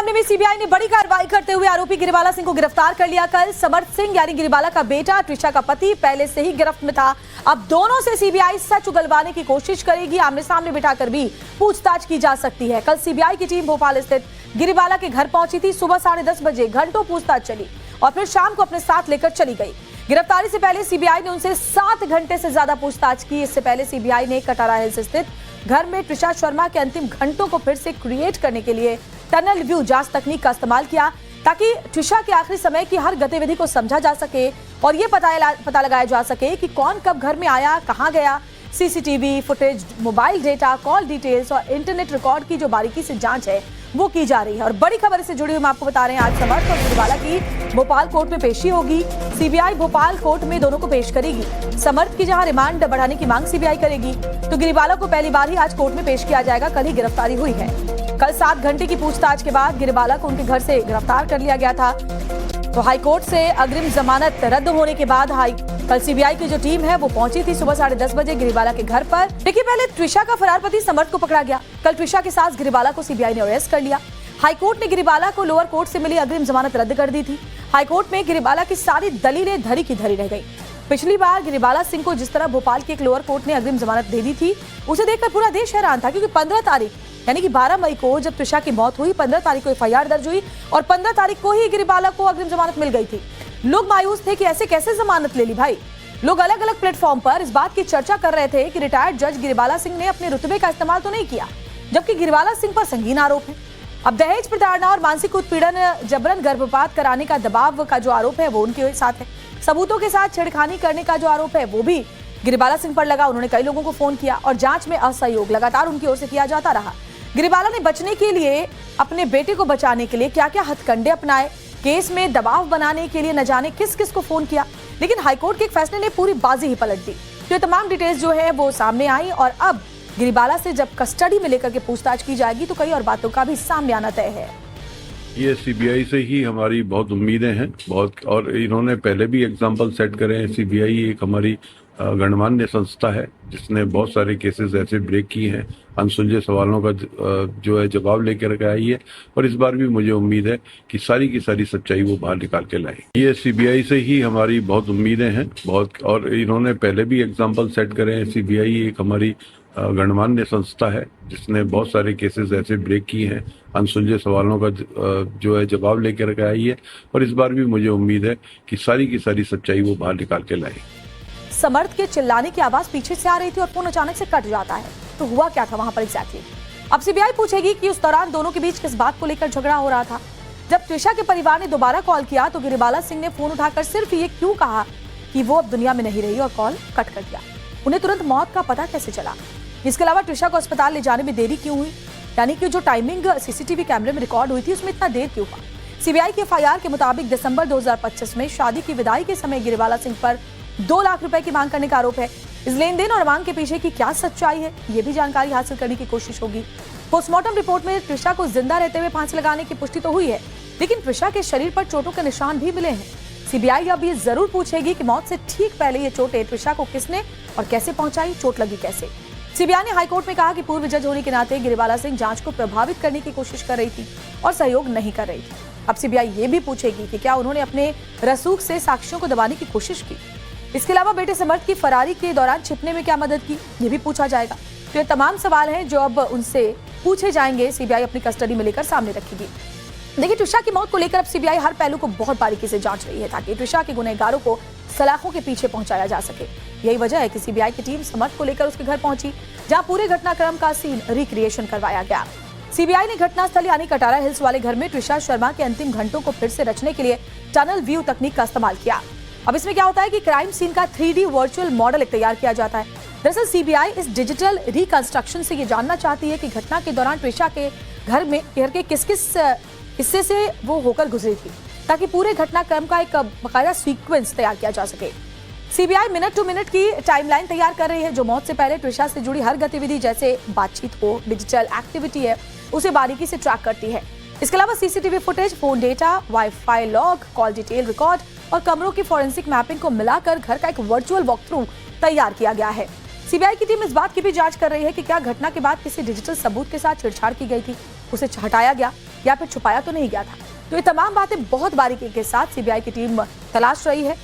मामले में सीबीआई ने बड़ी कार्रवाई करते हुए आरोपी गिरिबाला सिंह को गिरफ्तार कर लिया। कल समर्थ सिंह यानी गिरिबाला का बेटा, त्रिशा का पति पहले से ही गिरफ्त में था। अब दोनों से सीबीआई सच उगलवाने की कोशिश करेगी। आमने सामने बिठाकर भी पूछताछ की जा सकती है। कल सीबीआई की टीम भोपाल स्थित गिरिबाला के घर पहुंची थी। सुबह 10:30 बजे घंटों पूछताछ चली और फिर शाम को अपने साथ लेकर चली गई। गिरफ्तारी से पहले सीबीआई ने उनसे 7 घंटे से ज्यादा पूछताछ की। इससे पहले सीबीआई ने कटारा हिल्स स्थित घर में त्रिशा शर्मा के अंतिम घंटों को फिर से क्रिएट करने के लिए टनल व्यू जांच तकनीक का इस्तेमाल किया, ताकि त्रिशा के आखिरी समय की हर गतिविधि को समझा जा सके और ये पता लगाया जा सके कि कौन कब घर में आया, कहां गया। CCTV footage, mobile data, call details और इंटरनेट रिकॉर्ड की जो बारीकी से जांच है वो की जा रही है। और बड़ी खबर से जुड़ी हुई मैं आपको बता रहे हैं, आज समर्थ और गिरिबाला की भोपाल कोर्ट में पेशी होगी। सीबीआई भोपाल कोर्ट में दोनों को पेश करेगी। समर्थ की जहां रिमांड बढ़ाने की मांग सीबीआई करेगी, तो गिरिबाला को पहली बार ही आज कोर्ट में पेश किया जाएगा। कल ही गिरफ्तारी हुई है। कल 7 घंटे की पूछताछ के बाद गिरिबाला को उनके घर से गिरफ्तार कर लिया गया था। तो हाईकोर्ट से अग्रिम जमानत रद्द होने के बाद कल सीबीआई की जो टीम है वो पहुंची थी सुबह 10:30 बजे गिरिबाला के घर पर। देखिए, पहले त्रिशा का फरार पति समर्थ को पकड़ा गया। कल त्रिशा के साथ गिरिबाला को सीबीआई ने अरेस्ट कर लिया। हाईकोर्ट ने गिरिबाला को लोअर कोर्ट से मिली अग्रिम जमानत रद्द कर दी थी। हाईकोर्ट में गिरिबाला की सारी दलीलें धरी की धरी रह गई। पिछली बार गिरिबाला सिंह को जिस तरह भोपाल की एक लोअर कोर्ट ने अग्रिम जमानत दे दी थी, उसे देखकर पूरा देश हैरान था, क्योंकि 15 तारीख यानी कि 12 मई को जब त्रिशा की मौत हुई, 15 तारीख को एफआईआर दर्ज हुई और 15 तारीख को ही गिरिबाला को अग्रिम जमानत मिल गई थी। लोग मायूस थे कि ऐसे कैसे जमानत ले ली भाई। लोग अलग अलग प्लेटफॉर्म पर इस बात की चर्चा कर रहे थे कि रिटायर्ड जज गिरिबाला सिंह ने अपने रुतबे का इस्तेमाल तो नहीं किया, जबकि गिरिबाला सिंह पर संगीन आरोप है। अब दहेज प्रताड़ना और मानसिक उत्पीड़न, जबरन गर्भपात कराने का दबाव का जो आरोप है वो उनके साथ है। सबूतों के साथ छेड़खानी करने का जो आरोप है वो भी गिरिबाला सिंह पर लगा। उन्होंने कई लोगों को फोन किया और जांच में असहयोग लगातार उनकी ओर से किया जाता रहा। गिरिबाला ने बचने के लिए, अपने बेटे को बचाने के लिए क्या क्या हथकंडे अपनाए, केस में दबाव बनाने के लिए न जाने किस किस को फोन किया, लेकिन हाईकोर्ट के एक फैसले ने पूरी बाजी ही पलट दी। तो ये तमाम डिटेल्स जो है वो सामने आई और अब गिरिबाला से जब कस्टडी में लेकर के पूछताछ की जाएगी तो कई और बातों का भी सामने आना तय है। ये सीबीआई से ही हमारी बहुत उम्मीदें हैं, बहुत, और इन्होंने पहले भी एग्जाम्पल सेट करे हैं। सीबीआई एक हमारी गणमान्य संस्था है जिसने बहुत सारे केसेस ऐसे ब्रेक किए हैं, अनसुलझे सवालों का जो है जवाब लेकर के आई है। और इस बार भी मुझे उम्मीद है कि सारी की सारी सच्चाई वो बाहर निकाल के लाएंगे। ये सीबीआई से ही हमारी बहुत उम्मीदें हैं, बहुत, और इन्होंने पहले भी एग्जाम्पल सेट करे हैं। सीबीआई एक हमारी गणमान्य संस्था है जिसने बहुत सारे केसेस ऐसे ब्रेक किए हैं, अनसुलझे सवालों का जो है जवाब लेकर के आई है। और इस बार भी मुझे उम्मीद है कि सारी की सारी सच्चाई वो बाहर निकाल के लाएंगे। समर्थ के चिल्लाने की आवाज पीछे से आ रही थी और फोन अचानक से कट जाता है, तो हुआ क्या था वहां पर एग्जैक्टली? अब सीबीआई पूछेगी कि उस दौरान दोनों के बीच किस बात को लेकर झगड़ा हो रहा था। जब त्रिशा के परिवार ने दोबारा कॉल किया तो गिरिबाला सिंह ने फोन उठाकर सिर्फ ये क्यों कहा कि वो अब दुनिया में नहीं रही और कॉल कट कर दिया। उन्हें तुरंत मौत का पता कैसे चला? इसके अलावा त्रिशा को अस्पताल ले जाने में देरी क्यों हुई, यानी कि जो टाइमिंग सीसीटीवी कैमरे में रिकॉर्ड हुई थी उसमें इतना देर क्यों हुआ? सीबीआई के एफआईआर के मुताबिक दिसंबर 2025 में शादी की विदाई के समय गिरिबाला सिंह पर 2 लाख रुपए की मांग करने का आरोप है। इस लेन देन और मांग के पीछे की क्या सच्चाई है, ये भी जानकारी हासिल करने की कोशिश होगी। पोस्टमार्टम रिपोर्ट में त्रिशा को जिंदा रहते हुए फांसी लगाने की पुष्टि तो हुई है, लेकिन त्रिशा के शरीर पर चोटों के निशान भी मिले हैं। सीबीआई अब ये जरूर पूछेगी कि मौत से ठीक पहले ये चोटें त्रिशा को किसने और कैसे पहुंचाई, चोट लगी कैसे। सीबीआई ने हाईकोर्ट में कहा कि पूर्व जज होने के नाते गिरिबाला सिंह जांच को प्रभावित करने की कोशिश कर रही थी और सहयोग नहीं कर रही थी। अब सीबीआई ये भी पूछेगी कि क्या उन्होंने अपने रसूख से साक्ष्यों को दबाने की कोशिश की। इसके अलावा बेटे समर्थ की फरारी के दौरान छिपने में क्या मदद की, ये भी पूछा जाएगा। तो ये तमाम सवाल हैं जो अब उनसे पूछे जाएंगे, सीबीआई अपनी कस्टडी में लेकर सामने रखेगी। देखिए, त्रिशा की मौत को लेकर अब सीबीआई हर पहलू को बहुत बारीकी से जांच रही है, ताकि त्रिशा के गुनहगारों को सलाखों के पीछे पहुंचाया जा सके। यही वजह है कि सीबीआई की टीम समर्थ को लेकर उसके घर पहुंची, जहां पूरे घटनाक्रम का सीन रिक्रिएशन करवाया गया। सीबीआई ने घटनास्थल यानी कटारा हिल्स वाले घर में त्रिशा शर्मा के अंतिम घंटों को फिर से रचने के लिए टनल व्यू तकनीक का इस्तेमाल किया। अब इसमें क्या होता है कि क्राइम सीन का 3D वर्चुअल मॉडल तैयार किया जाता है। दरअसल सीबीआई इस डिजिटल रिकंस्ट्रक्शन से ये जानना चाहती है कि घटना के दौरान त्रिशा के घर के किस किस हिस्से से वो होकर गुजरी थी, ताकि पूरे घटनाक्रम का एक बाकायदा सीक्वेंस तैयार किया जा सके। सीबीआई मिनट टू मिनट की टाइमलाइन तैयार कर रही है, जो मौत से पहले त्रिशा से जुड़ी हर गतिविधि, जैसे बातचीत हो, डिजिटल एक्टिविटी है, उसे बारीकी से ट्रैक करती है। इसके अलावा CCTV footage, phone data, wifi log, call detail record और कमरों की फॉरेंसिक मैपिंग को मिलाकर घर का एक वर्चुअल वॉक थ्रू तैयार किया गया है। सीबीआई की टीम इस बात की भी जांच कर रही है कि क्या घटना के बाद किसी डिजिटल सबूत के साथ छेड़छाड़ की गई थी, उसे हटाया गया या फिर छुपाया तो नहीं गया था। तो ये तमाम बातें बहुत बारीकी के साथ सीबीआई की टीम तलाश रही है।